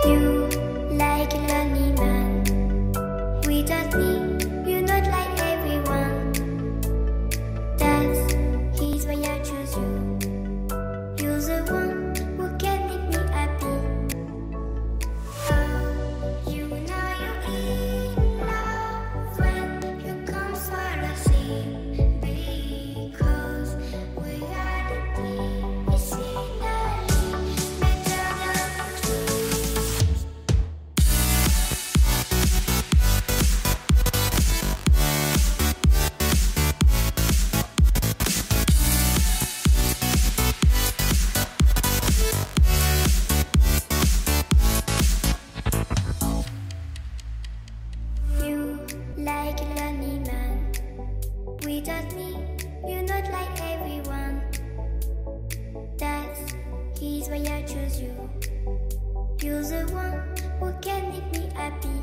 You like a lonely man. Without me, you're not like everyone. That's he's why I choose you. You're the one who can make me happy. Oh, you know you're in love when you come for the sea. Because we are the medicinally better than trees. You like a lonely man. Without me, you're not like everyone. That's he's why I choose you. You're the one who can make me happy.